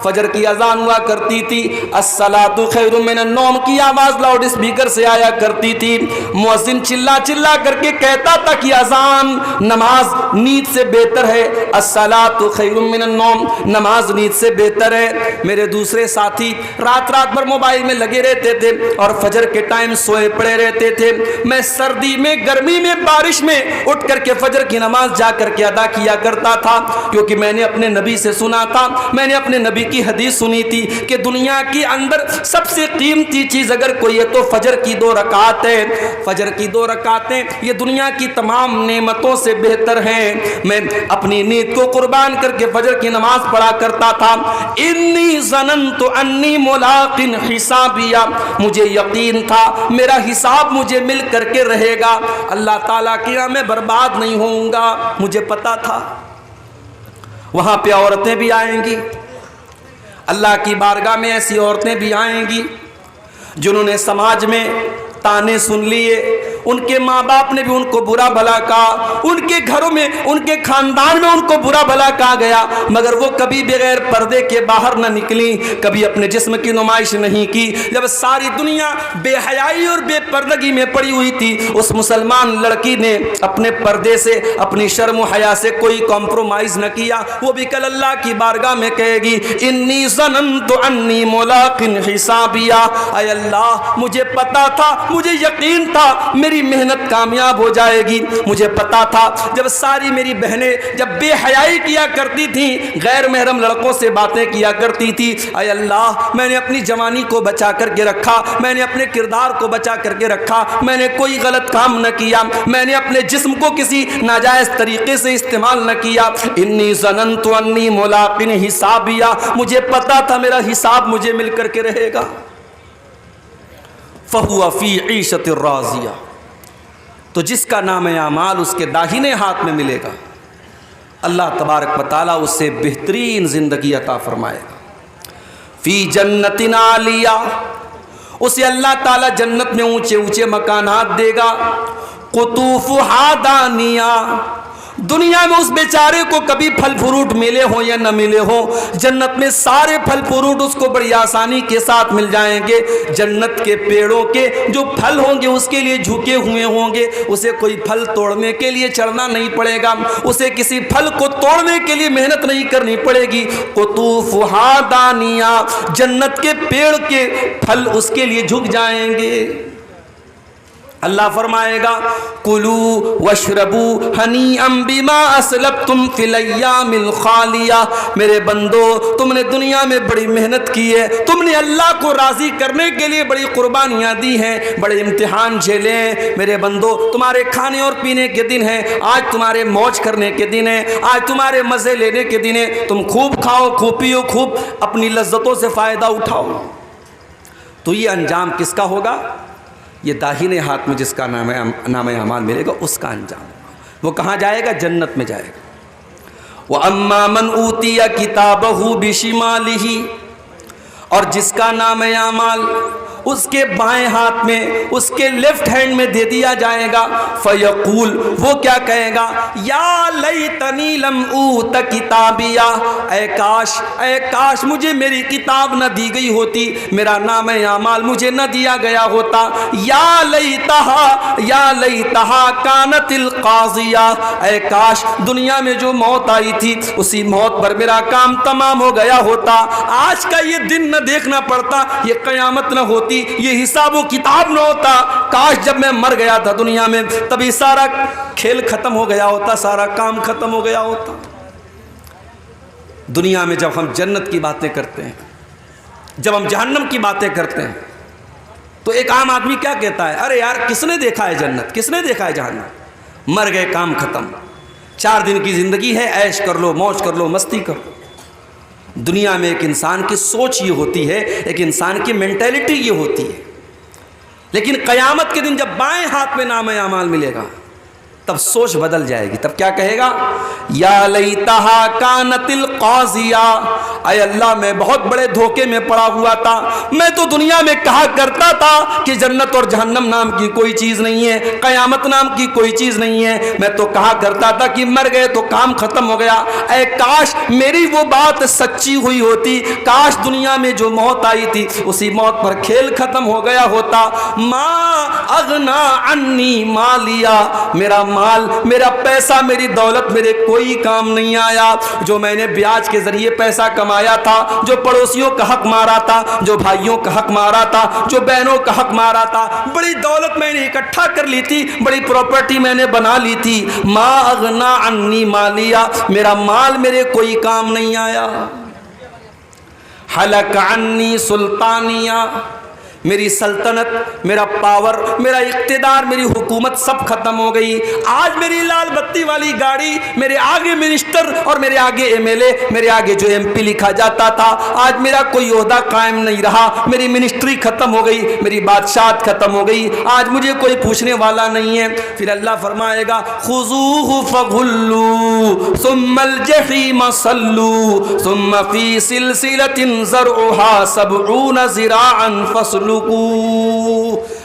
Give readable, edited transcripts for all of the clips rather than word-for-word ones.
فجر کی اذان ہوا کرتی تھی، الصلاۃ خیر من النوم کی آواز لاؤڈ اسپیکر سے آیا کرتی تھی، مؤذن چلا چلا کر کے کہتا تھا کہ اذان نماز نیند سے بہتر ہے، الصلاۃ خیر من النوم نماز نیند سے بہتر ہے۔ میرے دوسرے ساتھی رات بھر موبائل میں لگے رہتے تھے اور فجر کے ٹائم سوئے پڑے رہتے تھے۔ میں سردی میں، گرمی میں، بارش میں اٹھ کر کے فجر کی نماز جا کر کے ادا کیا کرتا تھا، کیونکہ میں نے اپنے نبی سے سنا تھا، میں نے اپنے نبی کی حدیث سنی تھی کہ دنیا کے اندر سب سے قیمتی چیز اگر کوئی ہے تو فجر کی 2 رکعت ہے۔ فجر کی 2 رکعتیں یہ دنیا کی تمام نعمتوں سے بہتر ہیں۔ میں اپنی نیند کو قربان کر کے فجر کی نماز پڑھا کرتا تھا۔ انی ظننت انی ملاق حسابیہ، مجھے یقین تھا میرا حساب مجھے مل کر کے رہے گا، اللہ تعالیٰ کی راہ میں برباد نہیں ہوں گا۔ مجھے پتا تھا وہاں پہ عورتیں بھی آئیں گی، اللہ کی بارگاہ میں ایسی عورتیں بھی آئیں گی جنہوں نے سماج میں تانے سن لیے، ان کے ماں باپ نے بھی ان کو برا بھلا کہا، ان کے گھروں میں، ان کے خاندان میں ان کو برا بھلا کہا گیا، مگر وہ کبھی بغیر پردے کے باہر نہ نکلی، کبھی اپنے جسم کی نمائش نہیں کی۔ جب ساری دنیا بے حیائی اور بے پردگی میں پڑی ہوئی تھی، اس مسلمان لڑکی نے اپنے پردے سے، اپنی شرم و حیا سے کوئی کمپرومائز نہ کیا۔ وہ بھی کل اللہ کی بارگاہ میں کہے گی انی ظننت انی ملاق حسابیہ، اے اللہ مجھے پتا تھا، مجھے یقین تھا میری محنت کامیاب ہو جائے گی۔ مجھے پتا تھا جب ساری میری بہنیں جب بے حیائی کیا کرتی تھیں، غیر محرم لڑکوں سے باتیں کیا کرتی تھی، اے اللہ میں نے اپنی جوانی کو بچا کر کے رکھا، میں نے اپنے کردار کو بچا کر کے رکھا، میں نے کوئی غلط کام نہ کیا، میں نے اپنے جسم کو کسی ناجائز طریقے سے استعمال نہ کیا۔ انی ظننت انی ملاق حسابیہ، مجھے پتا تھا میرا حساب مجھے مل کر کے رہے گا۔ فَهُوَ فِي عِيشَةٍ رَاضِيَةٍ، تو جس کا نام اعمال اس کے داہنے ہاتھ میں ملے گا، اللہ تبارک و تعالیٰ اس سے بہترین زندگی عطا فرمائے گا۔ فی جنت عالیہ، اسے اللہ تعالیٰ جنت میں اونچے اونچے مکانات دے گا۔ قطوفہا دانیہ، دنیا میں اس بیچارے کو کبھی پھل فروٹ ملے ہوں یا نہ ملے ہوں، جنت میں سارے پھل فروٹ اس کو بڑی آسانی کے ساتھ مل جائیں گے۔ جنت کے پیڑوں کے جو پھل ہوں گے اس کے لیے جھکے ہوئے ہوں گے، اسے کوئی پھل توڑنے کے لیے چڑھنا نہیں پڑے گا، اسے کسی پھل کو توڑنے کے لیے محنت نہیں کرنی پڑے گی۔ قطوفہا دانیہ، جنت کے پیڑ کے پھل اس کے لیے جھک جائیں گے۔ اللہ فرمائے گا کلوا واشربوا ہنیئا بما اسلفتم فی الایام الخالیہ، میرے بندو تم نے دنیا میں بڑی محنت کی ہے، تم نے اللہ کو راضی کرنے کے لیے بڑی قربانیاں دی ہیں، بڑے امتحان جھیلے ہیں، میرے بندو تمہارے کھانے اور پینے کے دن ہیں، آج تمہارے موج کرنے کے دن ہیں، آج تمہارے مزے لینے کے دن ہیں، تم خوب کھاؤ، خوب پیو، خوب اپنی لذتوں سے فائدہ اٹھاؤ۔ تو یہ انجام کس کا ہوگا؟ یہ داہنے ہاتھ میں جس کا نام اعمال ملے گا اس کا انجام ہوگا۔ وہ کہاں جائے گا؟ جنت میں جائے گا۔ وَأَمَّا مَنْ أُوتِيَ كِتَابَهُ بِشِمَالِهِ، اور جس کا نام اعمال اس کے بائیں ہاتھ میں، اس کے لیفٹ ہینڈ میں دے دیا جائے گا، فیقول، وہ کیا کہے گا؟ یا لیتنی لم اوت کتابیہ، اے کاش مجھے میری کتاب نہ دی گئی ہوتی، میرا نام اعمال مجھے نہ دیا گیا ہوتا۔ یا لیتہا کانت القاضیہ، اے کاش دنیا میں جو موت آئی تھی اسی موت پر میرا کام تمام ہو گیا ہوتا، آج کا یہ دن نہ دیکھنا پڑتا، یہ قیامت نہ ہوتی، یہ حساب و کتاب نہ ہوتا، کاش جب میں مر گیا تھا دنیا میں تبھی سارا کھیل ختم ہو گیا ہوتا، سارا کام ختم ہو گیا ہوتا۔ دنیا میں جب ہم جنت کی باتیں کرتے ہیں، جب ہم جہنم کی باتیں کرتے ہیں، تو ایک عام آدمی کیا کہتا ہے؟ ارے یار کس نے دیکھا ہے جنت، کس نے دیکھا ہے جہنم، مر گئے کام ختم، 4 دن کی زندگی ہے، عیش کر لو، موج کر لو، مستی کر لو۔ دنیا میں ایک انسان کی سوچ یہ ہوتی ہے، ایک انسان کی مینٹیلٹی یہ ہوتی ہے، لیکن قیامت کے دن جب بائیں ہاتھ میں نام اعمال ملے گا تب سوچ بدل جائے گی، تب کیا کہے گا؟ یا لیتہا کانت القاضیہ، اے اللہ میں بہت بڑے دھوکے میں پڑا ہوا تھا. میں تو دنیا میں کہا کرتا تھا کہ جنت اور جہنم نام کی کوئی چیز نہیں ہے, قیامت نام کی کوئی چیز نہیں ہے. میں تو کہا کرتا تھا کہ مر گئے تو کام ختم ہو گیا. اے کاش میری وہ بات سچی ہوئی ہوتی, کاش دنیا میں جو موت آئی تھی اسی موت پر کھیل ختم ہو گیا ہوتا. ما اغنا عنی مالیا, میرا مال, میرا پیسہ, میری دولت میرے کوئی کام نہیں آیا. جو میں نے بیاج کے ذریعے پیسہ کمایا تھا, جو پڑوسیوں کا حق مارا تھا, جو بھائیوں کا حق مارا تھا, جو بہنوں کا حق مارا تھا, بڑی دولت میں نے اکٹھا کر لی تھی, بڑی پراپرٹی میں نے بنا لی تھی. ما اغنا عنی مالیا, میرا مال میرے کوئی کام نہیں آیا. حلق عنی سلطانیہ, میری سلطنت, میرا پاور, میرا اقتدار, میری حکومت سب ختم ہو گئی. آج میری لال بتی والی گاڑی, میرے آگے منسٹر اور میرے آگے ایم ایل اے, میرے آگے جو ایم پی لکھا جاتا تھا, آج میرا کوئی عہدہ قائم نہیں رہا. میری منسٹری ختم ہو گئی, میری بادشاہت ختم ہو گئی, آج مجھے کوئی پوچھنے والا نہیں ہے. پھر اللہ فرمائے گا خذوہ فغلوہ ثم الجحیم صلوہ ثم فی سلسلۃ ذرعها 70 ذراعا فصلوہ.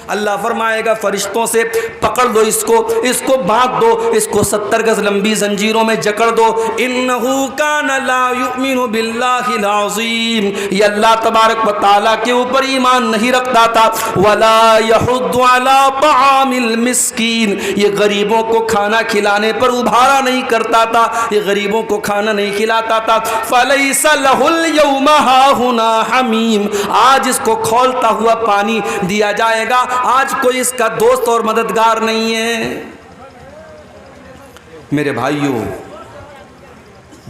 اللہ فرمائے گا فرشتوں سے پکڑ دو اس کو باندھ دو, اس کو 70 گز لمبی زنجیروں میں جکڑ دو. انہو کان لا یؤمن باللہ العظیم, یہ اللہ تبارک و تعالیٰ کے اوپر ایمان نہیں رکھتا تھا. ولا یحض علی طعام المسکین, یہ غریبوں کو کھانا کھلانے پر ابھارا نہیں کرتا تھا, یہ غریبوں کو کھانا نہیں کھلاتا تھا. فلیس لہ اليوم ہاہنا حمیم, آج اس کو کھولتا ہوا پانی دیا جائے گا, آج کوئی اس کا دوست اور مددگار نہیں ہے. میرے بھائیوں,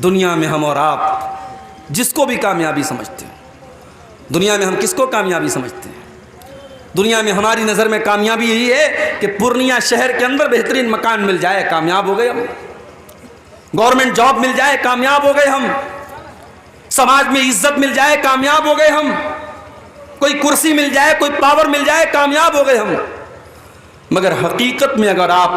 دنیا میں ہم اور آپ جس کو بھی کامیابی سمجھتے ہیں, دنیا میں ہم کس کو کامیابی سمجھتے ہیں؟ دنیا میں ہماری نظر میں کامیابی یہی ہے کہ پورنیہ شہر کے اندر بہترین مکان مل جائے, کامیاب ہو گئے ہم. گورنمنٹ جاب مل جائے, کامیاب ہو گئے ہم. سماج میں عزت مل جائے, کامیاب ہو گئے ہم. کوئی کرسی مل جائے, کوئی پاور مل جائے, کامیاب ہو گئے ہم. مگر حقیقت میں اگر آپ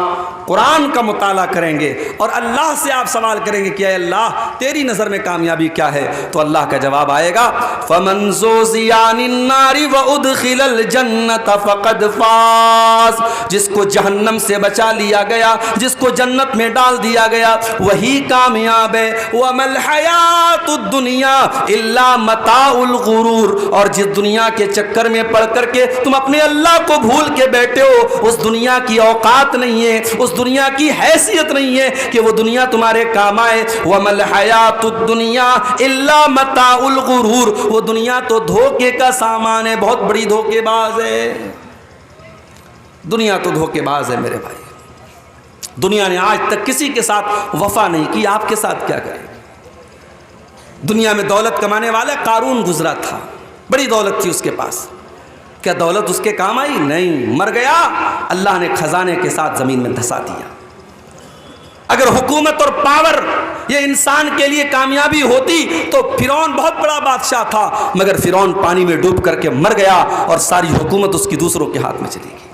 قرآن کا مطالعہ کریں گے اور اللہ سے آپ سوال کریں گے کہ اے اللہ تیری نظر میں کامیابی کیا ہے, تو اللہ کا جواب آئے گا فَمَنْ زُحْزِحَ عَنِ النَّارِ وَأُدْخِلَ الْجَنَّةَ فَقَدْ فَازَ, جس کو جہنم سے بچا لیا گیا, جس کو جنت میں ڈال دیا گیا, وہی کامیاب ہے. وَمَا الْحَيَاةُ الدُّنْيَا إِلَّا مَتَاعُ الْغُرُورِ, اور جس دنیا کے چکر میں پڑ کر کے تم اپنے اللہ کو بھول کے بیٹھے ہو, اس دنیا کی اوقات نہیں ہے, اس دنیا کی حیثیت نہیں ہے کہ وہ دنیا تمہارے کام آئے. وَمَا الْحَيَاةُ الدُّنْيَا إِلَّا مَتَاعُ الْغُرُورِ, وہ دنیا تو دھوکے کا سامان ہے, بہت بڑی دھوکے باز ہے. دنیا تو دھوکے باز ہے میرے بھائی. دنیا نے آج تک کسی کے ساتھ وفا نہیں کی, آپ کے ساتھ کیا کرے. دنیا میں دولت کمانے والا قارون گزرا تھا, بڑی دولت تھی اس کے پاس, کیا دولت اس کے کام آئی؟ نہیں, مر گیا, اللہ نے خزانے کے ساتھ زمین میں دھسا دیا. اگر حکومت اور پاور یہ انسان کے لیے کامیابی ہوتی تو فرعون بہت بڑا بادشاہ تھا, مگر فرعون پانی میں ڈوب کر کے مر گیا اور ساری حکومت اس کی دوسروں کے ہاتھ میں چلی گئی.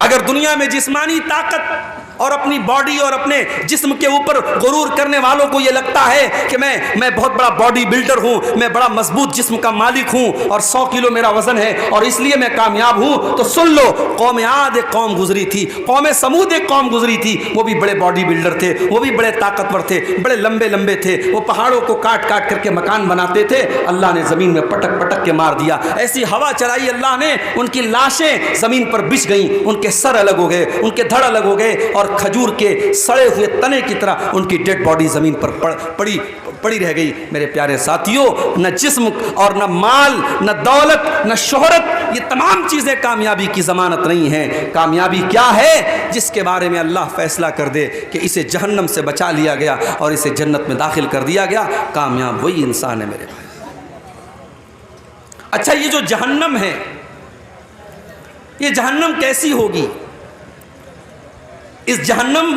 اگر دنیا میں جسمانی طاقت اور اپنی باڈی اور اپنے جسم کے اوپر غرور کرنے والوں کو یہ لگتا ہے کہ میں بہت بڑا باڈی بلڈر ہوں, میں بڑا مضبوط جسم کا مالک ہوں اور 100 کلو میرا وزن ہے اور اس لیے میں کامیاب ہوں, تو سن لو, قوم عاد ایک قوم گزری تھی, قوم سمود ایک قوم گزری تھی, وہ بھی بڑے باڈی بلڈر تھے, وہ بھی بڑے طاقتور تھے, بڑے لمبے لمبے تھے, وہ پہاڑوں کو کاٹ کاٹ کر کے مکان بناتے تھے. اللہ نے زمین میں پٹک پٹک کے مار دیا, ایسی ہوا چلائی اللہ نے, ان کی لاشیں زمین پر بچھ گئیں, ان کے سر الگ ہو گئے, ان کے دھڑ الگ ہو گئے, اور کھجور کے سڑے ہوئے تنے کی طرح ان کی ڈیڈ باڈی زمین پر پڑی رہ گئی. میرے پیارے ساتھیوں, نہ جسم اور نہ مال, نہ دولت, نہ شہرت, یہ تمام چیزیں کامیابی کی ضمانت نہیں ہیں. کامیابی کیا ہے؟ جس کے بارے میں اللہ فیصلہ کر دے کہ اسے جہنم سے بچا لیا گیا اور اسے جنت میں داخل کر دیا گیا, کامیاب وہی انسان ہے میرے بھائی. اچھا, یہ جو جہنم ہے, یہ جہنم کیسی ہوگی؟ اس جہنم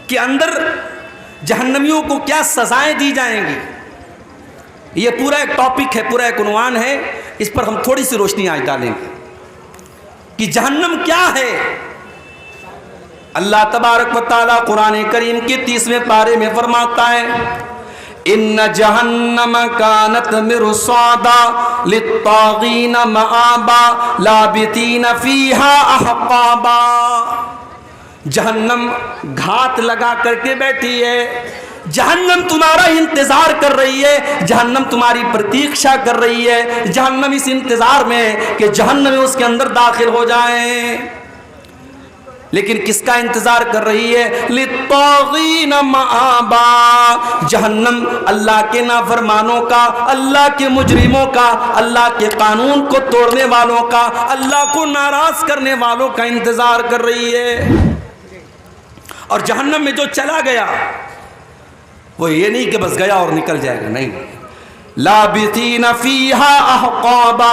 کے اندر جہنمیوں کو کیا سزائیں دی جائیں گی؟ یہ پورا ایک ٹاپک ہے, پورا ایک عنوان ہے, اس پر ہم تھوڑی سی روشنی آج ڈالیں گے کہ جہنم کیا ہے. اللہ تبارک و تعالیٰ قرآن کریم کے 30ویں پارے میں فرماتا ہے ان جہنم کانت مرصادا للطاغین مآبا لابثین فیہا احقابا. جہنم گھات لگا کر کے بیٹھی ہے، جہنم تمہارا انتظار کر رہی ہے، جہنم تمہاری پرتیکشا کر رہی ہے، جہنم اس انتظار میں کہ جہنم اس کے اندر داخل ہو جائیں. لیکن کس کا انتظار کر رہی ہے؟ للطاغین مآبا. جہنم اللہ کے نافرمانوں کا، اللہ کے مجرموں کا، اللہ کے قانون کو توڑنے والوں کا، اللہ کو ناراض کرنے والوں کا انتظار کر رہی ہے. اور جہنم میں جو چلا گیا وہ یہ نہیں کہ بس گیا اور نکل جائے گا، نہیں. لابثین فیہا احقابا،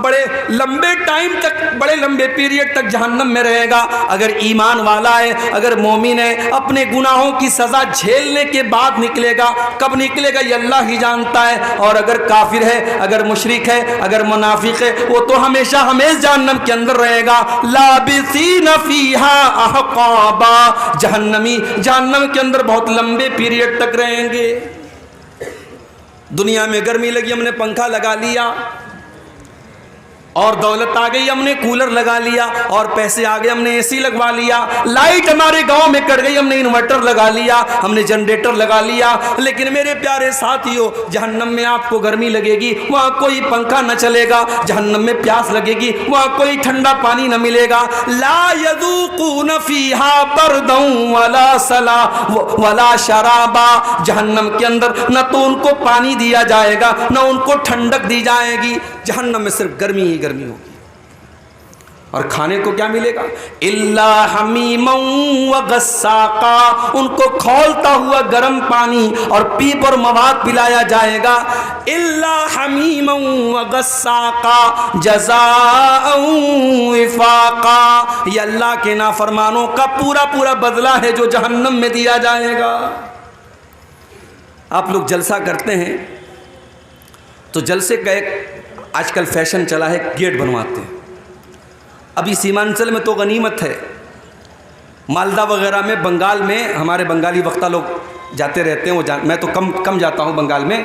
بڑے لمبے ٹائم تک، بڑے لمبے پیریڈ تک جہنم میں رہے گا. اگر ایمان والا ہے، اگر مومن ہے، اپنے گناہوں کی سزا جھیلنے کے بعد نکلے گا. کب نکلے گا یہ اللہ ہی جانتا ہے. اور اگر کافر ہے، اگر مشرک ہے، اگر منافق ہے، وہ تو ہمیشہ ہمیشہ جہنم کے اندر رہے گا. لابثین فیہا احقابا، جہنمی جہنم کے اندر بہت لمبے پیریڈ تک رہیں گے. دنیا میں گرمی لگی، ہم نے پنکھا لگا لیا، اور دولت آ گئی، ہم نے کولر لگا لیا، اور پیسے آ گئے، ہم نے اے سی لگوا لیا. لائٹ ہمارے گاؤں میں کٹ گئی، ہم نے انورٹر لگا لیا، ہم نے جنریٹر لگا لیا. لیکن میرے پیارے ساتھیو، جہنم میں آپ کو گرمی لگے گی، وہاں کوئی پنکھا نہ چلے گا. جہنم میں پیاس لگے گی، وہاں کوئی ٹھنڈا پانی نہ ملے گا. لا یذوقون فیہا بردا ولا سلا ولا شرابا. جہنم کے اندر نہ تو ان کو پانی دیا جائے گا، نہ ان کو ٹھنڈک دی جائے گی. جہنم میں صرف گرمی ہی گرمی ہوگی. اور کھانے کو کیا ملے گا؟ الا حمیما وغساقا، ان کو کھولتا ہوا گرم پانی اور پیپ اور مواد پلایا جائے گا. الا حمیما وغساقا جزاء وفاقا، یہ اللہ کے نافرمانوں کا پورا پورا بدلہ ہے جو جہنم میں دیا جائے گا. آپ لوگ جلسہ کرتے ہیں تو جلسے کا ایک آج کل فیشن چلا ہے، گیٹ بنواتے ہیں. ابھی سیمانچل میں تو غنیمت ہے، مالدہ وغیرہ میں، بنگال میں، ہمارے بنگالی وقتہ لوگ جاتے رہتے ہیں، میں تو کم جاتا ہوں بنگال میں.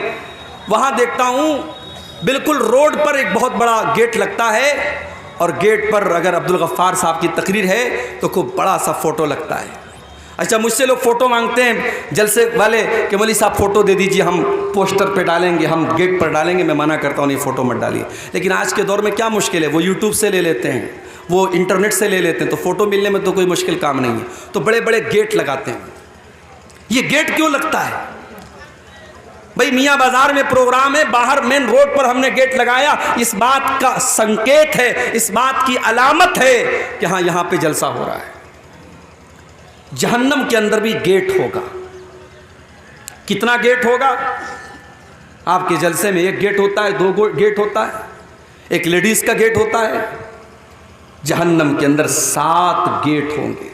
وہاں دیکھتا ہوں بالکل روڈ پر ایک بہت بڑا گیٹ لگتا ہے، اور گیٹ پر اگر عبدالغفار صاحب کی تقریر ہے تو خوب بڑا سا فوٹو لگتا ہے. اچھا، مجھ سے لوگ فوٹو مانگتے ہیں جلسے والے کہ مولوی صاحب فوٹو دے دیجیے، ہم پوسٹر پہ ڈالیں گے، ہم گیٹ پر ڈالیں گے. میں منع کرتا ہوں، نہیں، فوٹو مت ڈالیے. لیکن آج کے دور میں کیا مشکل ہے، وہ یوٹیوب سے لے لیتے ہیں، وہ انٹرنیٹ سے لے لیتے ہیں، تو فوٹو ملنے میں تو کوئی مشکل کام نہیں ہے. تو بڑے بڑے گیٹ لگاتے ہیں. یہ گیٹ کیوں لگتا ہے بھائی؟ میاں بازار میں پروگرام ہے، باہر مین روڈ پر ہم نے گیٹ لگایا، اس بات کا سنکیت ہے، اس بات کی علامت ہے کہ ہاں یہاں پہ جلسہ ہو رہا ہے. جہنم کے اندر بھی گیٹ ہوگا. کتنا گیٹ ہوگا؟ آپ کے جلسے میں ایک گیٹ ہوتا ہے، 2 گیٹ ہوتا ہے، ایک لیڈیز کا گیٹ ہوتا ہے. جہنم کے اندر 7 گیٹ ہوں گے.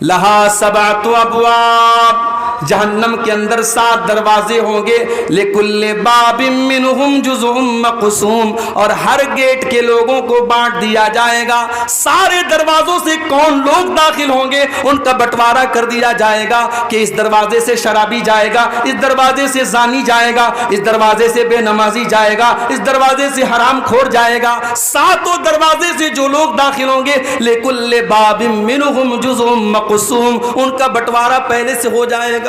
لہا 7 ابواب، جہنم کے اندر 7 دروازے ہوں گے. لکل باب منہم جزء مقسوم، اور ہر گیٹ کے لوگوں کو بانٹ دیا جائے گا. سارے دروازوں سے کون لوگ داخل ہوں گے ان کا بٹوارا کر دیا جائے گا کہ اس دروازے سے شرابی جائے گا، اس دروازے سے زانی جائے گا، اس دروازے سے بے نمازی جائے گا، اس دروازے سے حرام خور جائے گا. 7 دروازے سے جو لوگ داخل ہوں گے، لکل باب منہم جزء مقسوم، ان کا بٹوارا پہلے سے ہو جائے گا.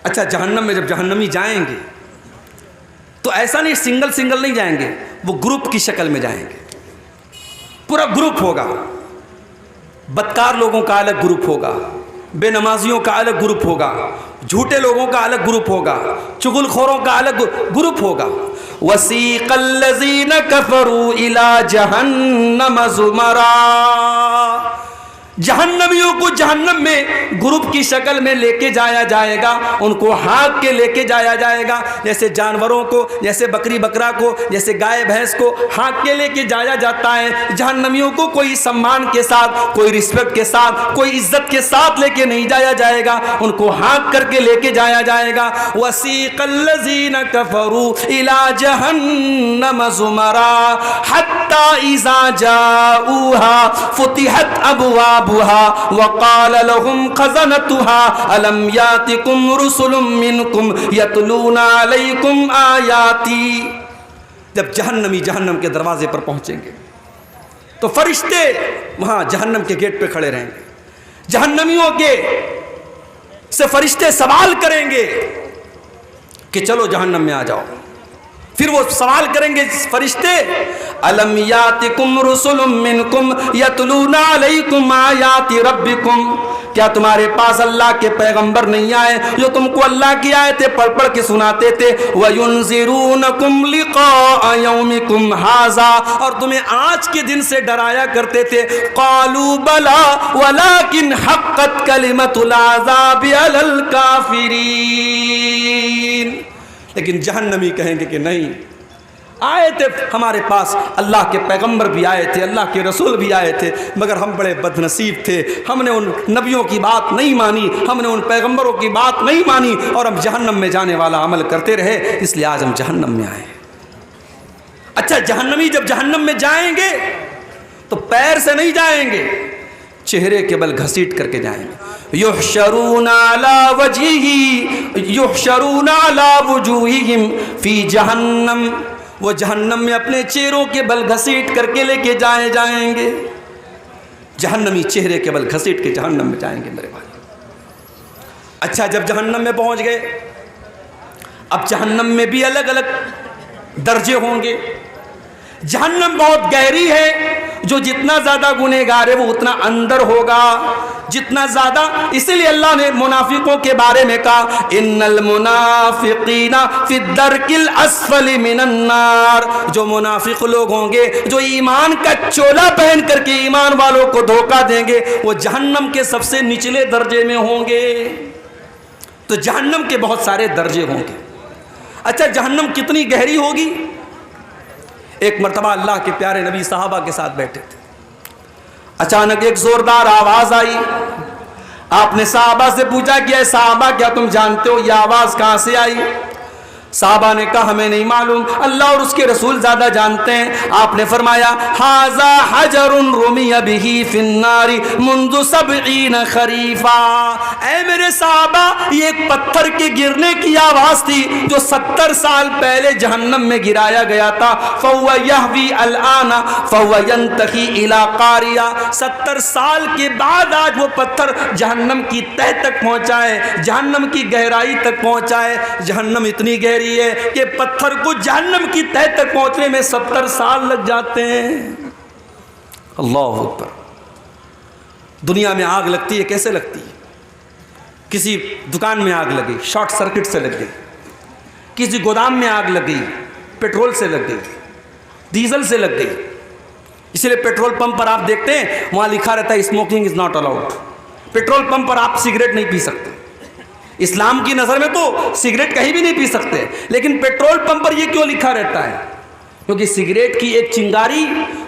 اچھا، جہنم میں جب جہنمی جائیں گے تو ایسا نہیں سنگل نہیں جائیں گے، وہ گروپ کی شکل میں جائیں گے. پورا گروپ ہوگا. بدکار لوگوں کا الگ گروپ ہوگا، بے نمازیوں کا الگ گروپ ہوگا، جھوٹے لوگوں کا الگ گروپ ہوگا، چغل خوروں کا الگ گروپ ہوگا. وسیق الذین کفروا الی جہنم زمرا، جہنمیوں کو جہنم میں گروپ کی شکل میں لے کے جایا جائے گا. ان کو ہانک کے لے کے جایا جائے گا، جیسے جانوروں کو، جیسے بکری بکرا کو، جیسے گائے بھینس کو ہانک کے لے کے جایا جاتا ہے. جہنمیوں کو کوئی سمان کے ساتھ، کوئی رسپیکٹ کے ساتھ، کوئی عزت کے ساتھ لے کے نہیں جایا جائے گا، ان کو ہانک کر کے لے کے جایا جائے گا. وسیق الذین کفروا الی جہنم زمرا حتی اذا جاؤوها فتحت ابواب أبوابها وقال لهم خزنتها ألم يأتكم رسل منكم يتلون عليكم آياتي. جب جہنمی جہنم کے دروازے پر پہنچیں گے تو فرشتے وہاں جہنم کے گیٹ پہ کھڑے رہیں گے. جہنمیوں کے سے فرشتے سوال کریں گے کہ چلو جہنم میں آ جاؤ. پھر وہ سوال کریں گے فرشتے الم یاتکم رسل منکم یتلون علیکم آیات ربکم, کیا تمہارے پاس اللہ کے پیغمبر نہیں آئے جو تم کو اللہ کی آیتیں پڑھ پڑھ کے سناتے تھے, وینذرونکم لقاء یومکم ھذا, اور تمہیں آج کے دن سے ڈرایا کرتے تھے. قالوا بلا ولکن حقت کلمۃ العذاب علی الکافرین. لیکن جہنمی کہیں گے کہ نہیں, آئے تھے ہمارے پاس, اللہ کے پیغمبر بھی آئے تھے, اللہ کے رسول بھی آئے تھے, مگر ہم بڑے بد نصیب تھے, ہم نے ان نبیوں کی بات نہیں مانی, ہم نے ان پیغمبروں کی بات نہیں مانی, اور ہم جہنم میں جانے والا عمل کرتے رہے, اس لیے آج ہم جہنم میں آئے. اچھا, جہنمی جب جہنم میں جائیں گے تو پیر سے نہیں جائیں گے, چہرے کے بل گھسیٹ کر کے جائیں گے. یحشرون علی وجوہہم فی جہنم, وہ جہنم میں اپنے چہروں کے بل گھسیٹ کر کے لے کے جائیں گے. جہنمی چہرے کے بل گھسیٹ کے جہنم میں جائیں گے میرے بھائی. اچھا, جب جہنم میں پہنچ گئے, اب جہنم میں بھی الگ الگ درجے ہوں گے. جہنم بہت گہری ہے, جو جتنا زیادہ گنہگار ہے وہ اتنا اندر ہوگا, جتنا زیادہ. اسی لیے اللہ نے منافقوں کے بارے میں کہا ان المنافقین فی الدرک الاسفل من النار. جو منافق لوگ ہوں گے, جو ایمان کا چولا پہن کر کے ایمان والوں کو دھوکہ دیں گے, وہ جہنم کے سب سے نچلے درجے میں ہوں گے. تو جہنم کے بہت سارے درجے ہوں گے. اچھا, جہنم کتنی گہری ہوگی؟ ایک مرتبہ اللہ کے پیارے نبی صحابہ کے ساتھ بیٹھے تھے, اچانک ایک زوردار آواز آئی. آپ نے صحابہ سے پوچھا کہ اے صحابہ, کیا تم جانتے ہو یہ آواز کہاں سے آئی؟ صحابہ نے کہا ہمیں نہیں معلوم, اللہ اور اس کے رسول زیادہ جانتے ہیں. آپ نے فرمایا ھذا حجر رمی بہ فی النار منذ 70 خریفا. اے میرے صحابہ, یہ ایک پتھر کے گرنے کی آواز تھی جو 70 سال پہلے جہنم میں گرایا گیا تھا. فهو یہوی الآن فهو ینتقی الی قاریہ. 70 سال کے بعد آج وہ پتھر جہنم کی تہ تک پہنچا ہے, جہنم کی گہرائی تک پہنچا ہے. جہنم اتنی گہری ہے کہ پتھر کو جہنم کی تہ تک پہنچنے میں 70 سال لگ جاتے ہیں. اللہ اکبر. دنیا میں آگ لگتی ہے, کیسے لگتی ہے؟ کسی دکان میں آگ لگی, شارٹ سرکٹ سے لگ گئی. کسی گودام میں آگ لگ گئی, پیٹرول سے لگ گئی, ڈیزل سے لگ گئی. اس لیے پیٹرول پمپ پر آپ دیکھتے ہیں وہاں لکھا رہتا ہے smoking is not allowed. Petrol pump پر آپ سگریٹ نہیں پی سکتے. اسلام کی نظر میں تو سگریٹ کہیں بھی نہیں پی سکتے, لیکن پیٹرول پمپ پر یہ کیوں لکھا رہتا ہے؟ کیونکہ سگریٹ کی ایک چنگاری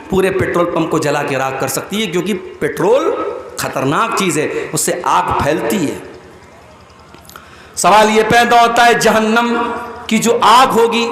پورے پیٹرول پمپ کو جلا کے راکھ کر سکتی ہے, کیونکہ پیٹرول خطرناک چیز ہے, اس سے آگ پھیلتی ہے. سوال یہ پیدا ہوتا ہے جہنم کی جو آگ ہوگی,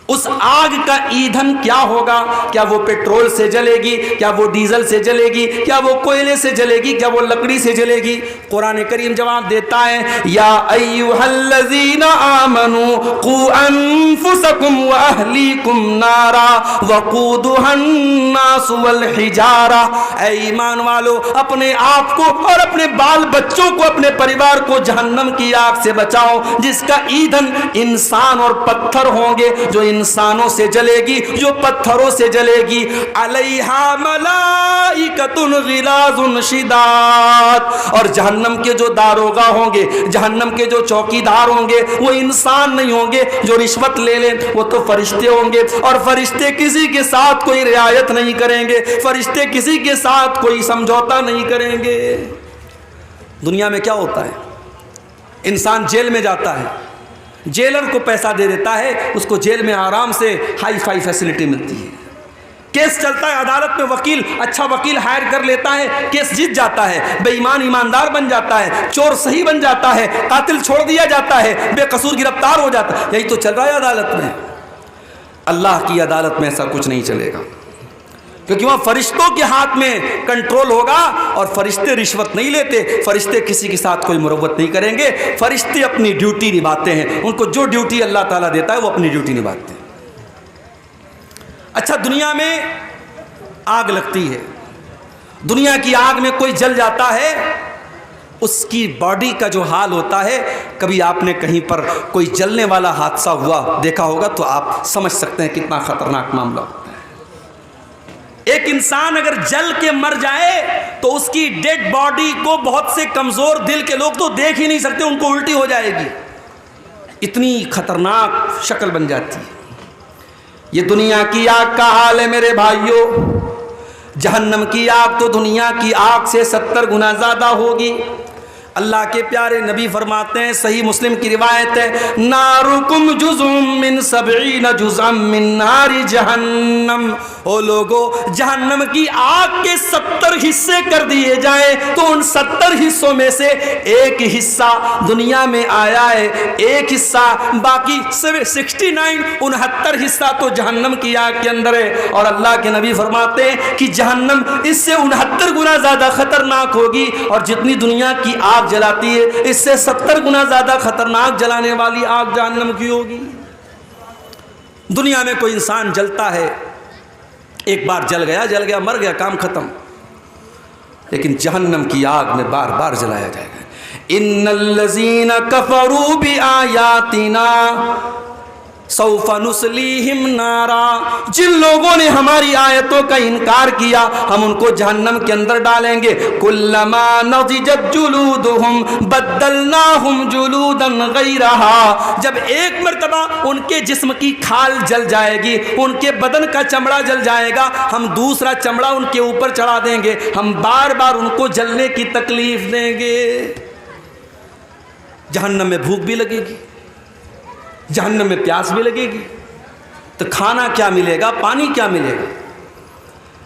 اس آگ کا ایندھن کیا ہوگا؟ کیا وہ پیٹرول سے جلے گی, کیا وہ ڈیزل سے جلے گی, کیا وہ کوئلے سے جلے گی, کیا وہ لکڑی سے جلے گی؟ قرآن کریم جواب دیتا ہے یا ایھا الذین آمنوا قوا انفسکم واہلیکم نارا وقودھا الناس والحجارہ. اے ایمان والو, اپنے آپ کو اور اپنے بال بچوں کو, اپنے پریوار کو جہنم کی آگ سے بچاؤ, جس کا ایندھن انسان اور پتھر ہوں گے, جو انسانوں سے جلے گی, جو پتھروں سے جلے گی. علیہا ملائکۃ غلاظ شداد. اور جہنم کے جو داروغہ ہوں گے, جہنم کے جو چوکیدار ہوں گے, وہ انسان نہیں ہوں گے جو رشوت لے لیں, وہ تو فرشتے ہوں گے. اور فرشتے کسی کے ساتھ کوئی رعایت نہیں کریں گے, فرشتے کسی کے ساتھ کوئی سمجھوتا نہیں کریں گے. دنیا میں کیا ہوتا ہے, انسان جیل میں جاتا ہے, جیلر کو پیسہ دے دیتا ہے, اس کو جیل میں آرام سے ہائی فائی فیسلٹی ملتی ہے. کیس چلتا ہے عدالت میں, وکیل اچھا وکیل ہائر کر لیتا ہے, کیس جیت جاتا ہے, بے ایمان ایماندار بن جاتا ہے, چور صحیح بن جاتا ہے, قاتل چھوڑ دیا جاتا ہے, بے قصور گرفتار ہو جاتا ہے. یہی تو چل رہا ہے عدالت میں. اللہ کی عدالت میں ایسا کچھ نہیں چلے گا. کیونکہ وہاں فرشتوں کے ہاتھ میں کنٹرول ہوگا، اور فرشتے رشوت نہیں لیتے، فرشتے کسی کے ساتھ کوئی مروت نہیں کریں گے، فرشتے اپنی ڈیوٹی نبھاتے ہیں، ان کو جو ڈیوٹی اللہ تعالیٰ دیتا ہے وہ اپنی ڈیوٹی نبھاتے ہیں۔ اچھا، دنیا میں آگ لگتی ہے، دنیا کی آگ میں کوئی جل جاتا ہے، اس کی باڈی کا جو حال ہوتا ہے، کبھی آپ نے کہیں پر کوئی جلنے والا حادثہ ہوا دیکھا ہوگا تو آپ سمجھ سکتے ہیں کتنا خطرناک معاملہ ہوتا ہے۔ ایک انسان اگر جل کے مر جائے تو اس کی ڈیڈ باڈی کو بہت سے کمزور دل کے لوگ تو دیکھ ہی نہیں سکتے، ان کو الٹی ہو جائے گی، اتنی خطرناک شکل بن جاتی ہے۔ یہ دنیا کی آگ کا حال ہے میرے بھائیوں، جہنم کی آگ تو دنیا کی آگ سے 70 گنا زیادہ ہوگی۔ اللہ کے پیارے نبی فرماتے ہیں، صحیح مسلم کی روایت ہے، نارکم جزء من 70 جزءا من نار جہنم، او لوگو جہنم کی آگ کے 70 حصے کر دیے جائیں تو ان 70 حصوں میں سے ایک حصہ دنیا میں آیا ہے، ایک حصہ باقی 69 حصہ تو جہنم کی آگ کے اندر ہے۔ اور اللہ کے نبی فرماتے ہیں کہ جہنم اس سے 69 گنا زیادہ خطرناک ہوگی، اور جتنی دنیا کی آگ جلاتی ہے اس سے 70 گنا زیادہ خطرناک جلانے والی آگ جہنم کی ہوگی۔ دنیا میں کوئی انسان جلتا ہے، ایک بار جل گیا مر گیا، کام ختم، لیکن جہنم کی آگ میں بار بار جلایا جائے گا۔ ان الذین کفروا بآیاتنا سوف نصلیہم نارا، جن لوگوں نے ہماری آیتوں کا انکار کیا ہم ان کو جہنم کے اندر ڈالیں گے۔ کلما نضجت جلودہم بدلناہم جلودا غیرہا، جب ایک مرتبہ ان کے جسم کی کھال جل جائے گی، ان کے بدن کا چمڑا جل جائے گا، ہم دوسرا چمڑا ان کے اوپر چڑھا دیں گے، ہم بار بار ان کو جلنے کی تکلیف دیں گے۔ جہنم میں بھوک بھی لگے گی، جہنم میں پیاس بھی لگے گی، تو کھانا کیا ملے گا، پانی کیا ملے گا؟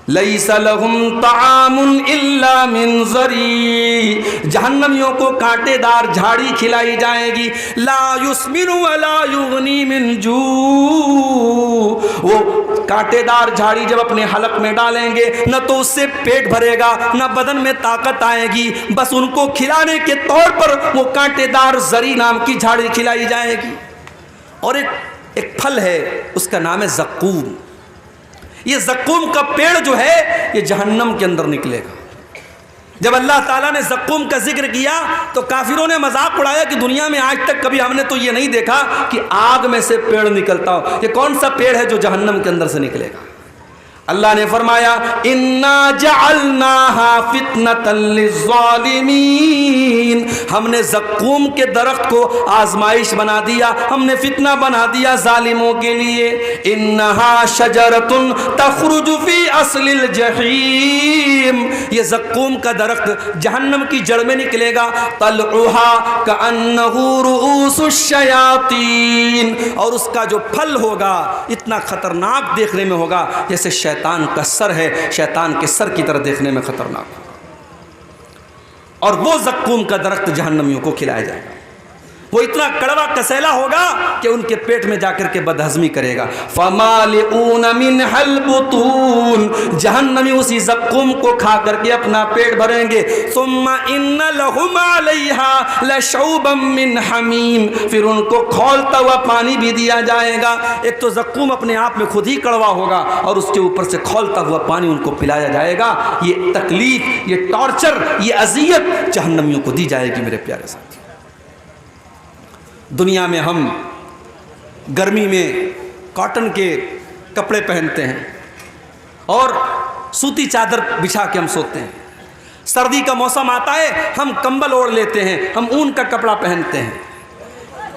لیس لہم طعام الا من ضریع، جہنمیوں کو کانٹے دار جھاڑی کھلائی جائے گی، لا یسمن ولا یغنی من جوع، وہ کانٹے دار جھاڑی جب اپنے حلق میں ڈالیں گے نہ تو اس سے پیٹ بھرے گا نہ بدن میں طاقت آئے گی، بس ان کو کھلانے کے طور پر وہ کانٹے دار زری نام کی جھاڑی کھلائی جائے گی۔ اور ایک پھل ہے، اس کا نام ہے زقوم، یہ زقوم کا پیڑ جو ہے یہ جہنم کے اندر نکلے گا۔ جب اللہ تعالیٰ نے زقوم کا ذکر کیا تو کافروں نے مذاق اڑایا کہ دنیا میں آج تک کبھی ہم نے تو یہ نہیں دیکھا کہ آگ میں سے پیڑ نکلتا ہو، یہ کون سا پیڑ ہے جو جہنم کے اندر سے نکلے گا؟ اللہ نے فرمایا انا جعلناها فتنة للظالمین، ہم نے زقوم کے درخت کو آزمائش بنا دیا، ہم نے فتنہ بنا دیا ظالموں کے لیے۔ انہا شجرۃ تخرج فی اصل الجحیم، یہ زقوم کا درخت جہنم کی جڑ میں نکلے گا، طلعها کأنہ رؤوس الشیاطین، اور اس کا جو پھل ہوگا اتنا خطرناک دیکھنے میں ہوگا جیسے شیطان کا سر ہے، شیطان کے سر کی طرح دیکھنے میں خطرناک، اور وہ زقوم کا درخت جہنمیوں کو کھلایا جائے گا، وہ اتنا کڑوا کسیلا ہوگا کہ ان کے پیٹ میں جا کر کے بدہضمی کرے گا۔ فَمَالِئُونَ مِنْهَا الْبُطُونَ، جہنمی اسی زقوم کو کھا کر کے اپنا پیٹ بھریں گے۔ ثُمَّ إِنَّ لَهُمْ عَلَيْهَا لَشَوْبًا مِّنْ حَمِيمٍ، پھر ان کو کھولتا ہوا پانی بھی دیا جائے گا۔ ایک تو زقوم اپنے آپ میں خود ہی کڑوا ہوگا اور اس کے اوپر سے کھولتا ہوا پانی ان کو پلایا جائے گا۔ یہ تکلیف، یہ ٹارچر، یہ اذیت جہنمیوں کو دی جائے گی میرے پیارے ساتھی۔ دنیا میں ہم گرمی میں کاٹن کے کپڑے پہنتے ہیں اور سوتی چادر بچھا کے ہم سوتے ہیں، سردی کا موسم آتا ہے ہم کمبل اوڑھ لیتے ہیں، ہم اون کا کپڑا پہنتے ہیں۔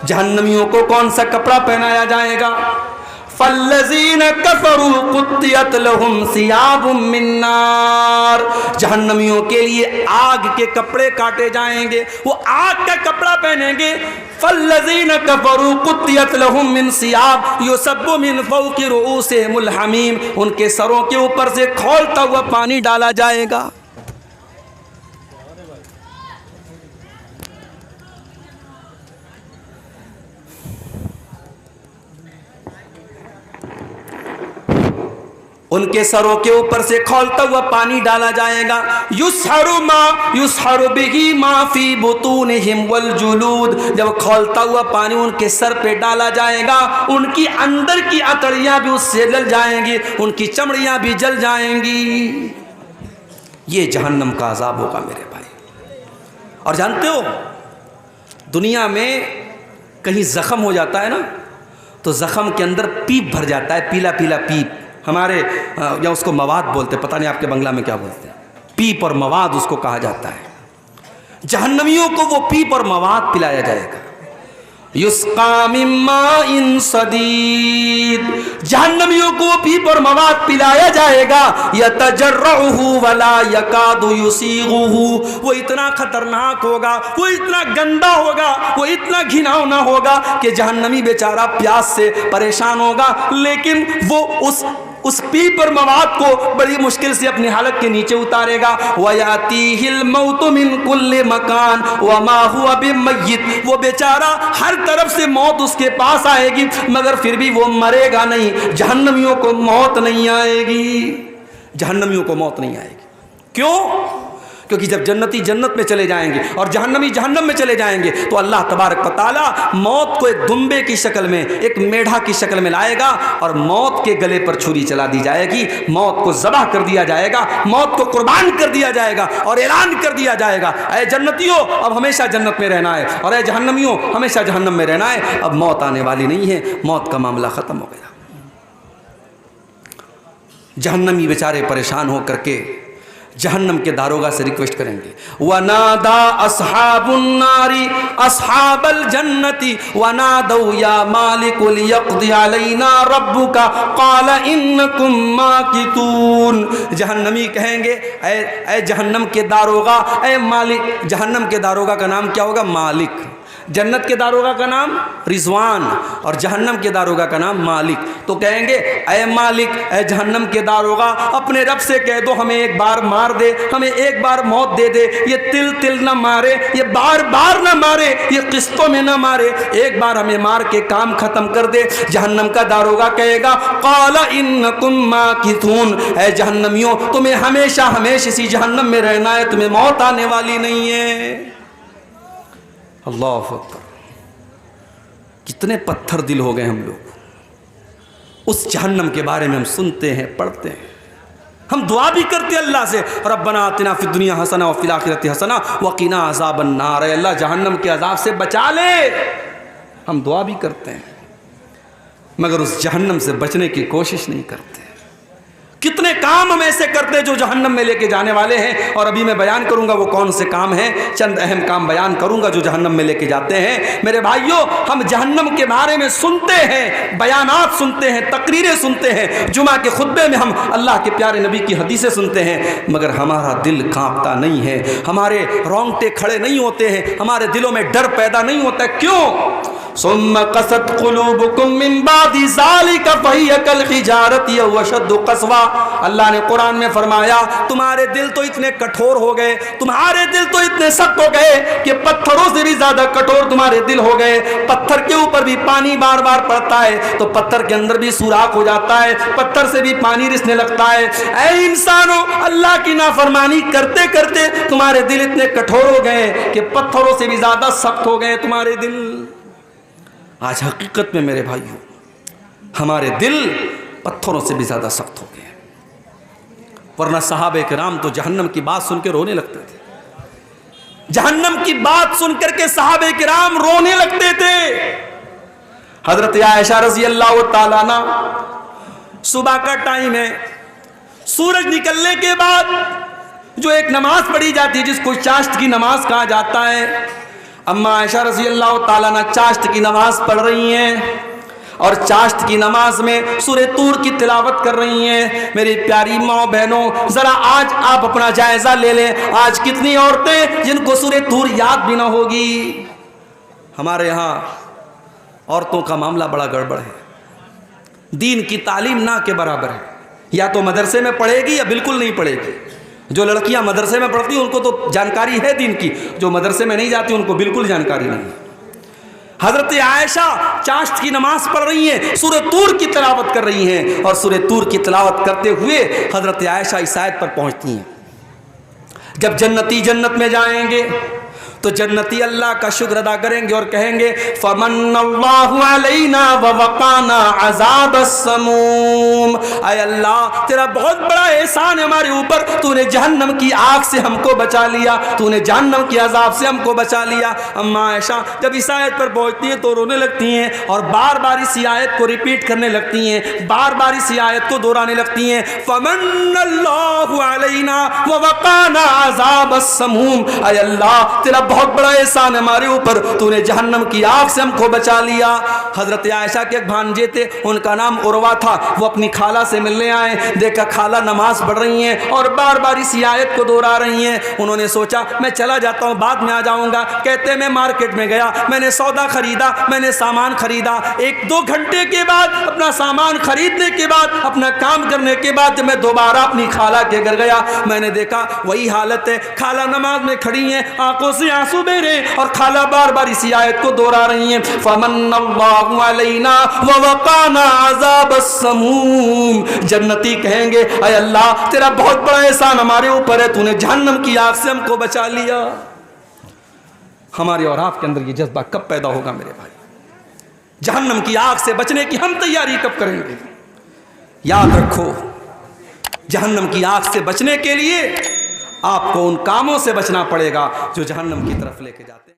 جہنمیوں کو کون سا کپڑا پہنایا جائے گا؟ فَالَّذِينَ كَفَرُوا قُطِّعَتْ لَهُمْ ثِيَابٌ مِّن نَّارٍ، جہنمیوں کے لیے آگ کے کپڑے کاٹے جائیں گے، وہ آگ کا کپڑا پہنیں گے۔ فَالَّذِينَ كَفَرُوا قُطِّعَتْ لَهُم مِّن ثِيَابٍ يُصَبُّ مِّن فَوْقِ رُؤُوسِهِمُ الْحَمِيمُ، ان کے سروں کے اوپر سے کھولتا ہوا پانی ڈالا جائے گا۔ ان کے سروں کے اوپر سے کھولتا ہوا پانی ڈالا جائے گا. یسحر بہ ما فی بطونہم والجلود. جب کھولتا ہوا پانی ان کے سر پہ ڈالا جائے گا, ان کی اندر کی اتڑیاں بھی اس سے جل جائیں گی, ان کی چمڑیاں بھی جل جائیں گی. یہ جہنم کا عذاب ہوگا میرے بھائی. اور جانتے ہو دنیا میں کہیں زخم ہو جاتا ہے نا, تو زخم کے اندر پیپ بھر جاتا ہے, پیلا پیلا پیپ. ہمارے یا اس کو مواد بولتے, پتہ نہیں آپ کے بنگلہ میں کیا بولتے ہیں, پیپ اور مواد اس کو کہا جاتا ہے. جہنمیوں کو وہ پیپ اور مواد پلایا جائے گا. یسقا من ماء صدید. جہنمیوں کو وہ پیپ اور مواد پلایا جائے گا. یتجرعہ ولا یکاد یسیغہ. وہ اتنا خطرناک ہوگا, وہ اتنا گندا ہوگا, وہ اتنا گھناؤنا ہوگا کہ جہنمی بیچارہ پیاس سے پریشان ہوگا, لیکن وہ اس پیپ اور مواد کو بڑی مشکل سے اپنی حالت کے نیچے اتارے گا. وَيَأْتِيهِ الْمَوْتُ مِنْ كُلِّ مَكَانٍ وَمَا هُوَ بِمَيِّتٍ. وہ بیچارہ ہر طرف سے موت اس کے پاس آئے گی, مگر پھر بھی وہ مرے گا نہیں. جہنمیوں کو موت نہیں آئے گی, جہنمیوں کو موت نہیں آئے گی. کیوں؟ کیونکہ جب جنتی جنت میں چلے جائیں گے اور جہنمی جہنم میں چلے جائیں گے تو اللہ تبارک و تعالیٰ موت کو ایک دمبے کی شکل میں, ایک میڑھا کی شکل میں لائے گا, اور موت کے گلے پر چھری چلا دی جائے گی. موت کو ذبح کر دیا جائے گا, موت کو قربان کر دیا جائے گا, اور اعلان کر دیا جائے گا, اے جنتیوں اب ہمیشہ جنت میں رہنا ہے, اور اے جہنمیوں ہمیشہ جہنم میں رہنا ہے. اب موت آنے والی نہیں ہے, موت کا معاملہ ختم ہو گیا. جہنمی بیچارے پریشان ہو کر کے جہنم کے داروغہ سے ریکویسٹ کریں گے. وَنَادَا أَصْحَابُ النَّارِ أَصْحَابَ الْجَنَّةِ وَنَادَوْا يَا مَالِكُ لِيَقْضِيَ عَلَيْنَا رَبُّكَ قَالَ إِنَّكُمْ مَاكِثُونَ. جہنمی کہیں گے اے جہنم کے داروغہ, اے مالک. جہنم کے داروغہ کا نام کیا ہوگا؟ مالک. جنت کے داروغہ کا نام رضوان, اور جہنم کے داروغہ کا نام مالک. تو کہیں گے اے مالک, اے جہنم کے داروغہ, اپنے رب سے کہہ دو ہمیں ایک بار مار دے, ہمیں ایک بار موت دے دے. یہ تل تل نہ مارے, یہ بار بار نہ مارے, یہ قسطوں میں نہ مارے, ایک بار ہمیں مار کے کام ختم کر دے. جہنم کا داروغہ کہے گا قال انکم ماکثون. اے جہنمیوں تمہیں ہمیشہ ہمیشہ اسی جہنم میں رہنا ہے, تمہیں موت آنے والی نہیں ہے. اللہ اکبر. کتنے پتھر دل ہو گئے ہم لوگ. اس جہنم کے بارے میں ہم سنتے ہیں, پڑھتے ہیں, ہم دعا بھی کرتے ہیں اللہ سے, ربنا آتنا فی الدنیا حسنہ وفی الآخرۃ حسنہ وقنا عذاب النار. اے اللہ جہنم کے عذاب سے بچا لے. ہم دعا بھی کرتے ہیں, مگر اس جہنم سے بچنے کی کوشش نہیں کرتے. کتنے کام ہم ایسے کرتے جو جہنم میں لے کے جانے والے ہیں, اور ابھی میں بیان کروں گا وہ کون سے کام ہیں. چند اہم کام بیان کروں گا جو جہنم میں لے کے جاتے ہیں. میرے بھائیوں, ہم جہنم کے بارے میں سنتے ہیں, بیانات سنتے ہیں, تقریریں سنتے ہیں, جمعہ کے خطبے میں ہم اللہ کے پیارے نبی کی حدیثیں سنتے ہیں, مگر ہمارا دل کانپتا نہیں ہے, ہمارے رونگٹے کھڑے نہیں ہوتے ہیں, ہمارے دلوں میں ڈر پیدا نہیں ہوتا. کیوں؟ ثم قست قلوبكم من بعد ذلك فهي كالحجارة أو أشد قسوة. اللہ نے قرآن میں فرمایا تمہارے دل تو اتنے کٹھور ہو گئے, تمہارے دل تو اتنے سخت ہو گئے کہ پتھروں سے بھی زیادہ کٹھور تمہارے دل ہو گئے. پتھر کے اوپر بھی پانی بار بار پڑتا ہے تو پتھر کے اندر بھی سوراخ ہو جاتا ہے, پتھر سے بھی پانی رسنے لگتا ہے. اے انسانوں, اللہ کی نافرمانی کرتے کرتے تمہارے دل اتنے کٹھور ہو گئے کہ پتھروں سے بھی زیادہ سخت ہو گئے تمہارے دل. آج حقیقت میں میرے بھائیوں ہمارے دل پتھروں سے بھی زیادہ سخت ہو گئے, ورنہ صحابہ کرام تو جہنم کی بات سن کے رونے لگتے تھے. جہنم کی بات سن کر کے صحابہ کرام رونے لگتے تھے. حضرت عائشہ رضی اللہ تعالیٰ عنہ, صبح کا ٹائم ہے, سورج نکلنے کے بعد جو ایک نماز پڑھی جاتی ہے جس کو چاشت کی نماز کہا جاتا ہے, اما عائشہ رضی اللہ تعالیٰ عنہ چاشت کی نماز پڑھ رہی ہیں, اور چاشت کی نماز میں سورہ طور کی تلاوت کر رہی ہیں. میری پیاری ماں بہنوں, ذرا آج آپ اپنا جائزہ لے لیں, آج کتنی عورتیں جن کو سورہ طور یاد بھی نہ ہوگی. ہمارے ہاں عورتوں کا معاملہ بڑا گڑبڑ ہے, دین کی تعلیم نہ کے برابر ہے. یا تو مدرسے میں پڑھے گی یا بالکل نہیں پڑھے گی. جو لڑکیاں مدرسے میں پڑھتی ہیں ان کو تو جانکاری ہے دین کی, جو مدرسے میں نہیں جاتی ان کو بالکل جانکاری نہیں. حضرت عائشہ چاشت کی نماز پڑھ رہی ہیں، سورہ طور کی تلاوت کر رہی ہیں، اور سورہ طور کی تلاوت کرتے ہوئے حضرت عائشہ اس آیت پر پہنچتی ہیں، جب جنتی جنت میں جائیں گے تو جنتی اللہ کا شکر ادا کریں گے اور کہیں گے فمن اللہ علینا ووقانا عذاب السموم، اے اللہ تیرا بہت بڑا احسان ہے ہمارے اوپر، تو نے جہنم کی آگ سے ہم کو بچا لیا، تو نے جہنم کی عذاب سے ہم کو بچا لیا۔ اما عائشہ جب اس آیت پر پہنچتی ہیں تو رونے لگتی ہیں اور بار بار اسی آیت کو ریپیٹ کرنے لگتی ہیں، بار بار اسی آیت کو دہرانے لگتی ہیں، فمن اللہ علینا ووقانا عذاب السموم، اے اللہ تیرا بہت بڑا احسان ہمارے اوپر، تو نے جہنم کی آگ سے ہم کو بچا لیا۔ حضرت عائشہ کے ایک بھانجے تھے، ان کا نام عروہ تھا، وہ اپنی خالہ سے ملنے آئے، دیکھا خالہ نماز پڑھ رہی ہیں اور بار بار اسی آیت کو دہرا رہی ہیں، انہوں نے سوچا میں چلا جاتا ہوں، بعد میں آ جاؤں گا۔ کہتے میں مارکیٹ میں گیا، میں نے سودا خریدا، میں نے سامان خریدا، 1-2 گھنٹے کے بعد اپنا سامان خریدنے کے بعد، اپنا کام کرنے کے بعد جب میں دوبارہ اپنی خالہ کے گھر گیا، میں نے دیکھا وہی حالت ہے، خالہ نماز میں کھڑی ہیں، آنکھوں سے آنسو بہ رہے، اور خالہ بار بار اسی آیت کو دہرا رہی ہیں، فمن اللہ علینا ووقانا عذاب السموم۔ جنتی کہیں گے اے اللہ تیرا بہت بڑا احسان ہمارے اوپر ہے، تو نے جہنم کی آگ سے ہم کو بچا لیا۔ ہمارے اور آپ کے اندر یہ جذبہ کب پیدا ہوگا میرے بھائی؟ جہنم کی آگ سے بچنے کی ہم تیاری کب کریں گے؟ یاد رکھو جہنم کی آگ سے بچنے کے لیے آپ کو ان کاموں سے بچنا پڑے گا جو جہنم کی طرف لے کے جاتے ہیں۔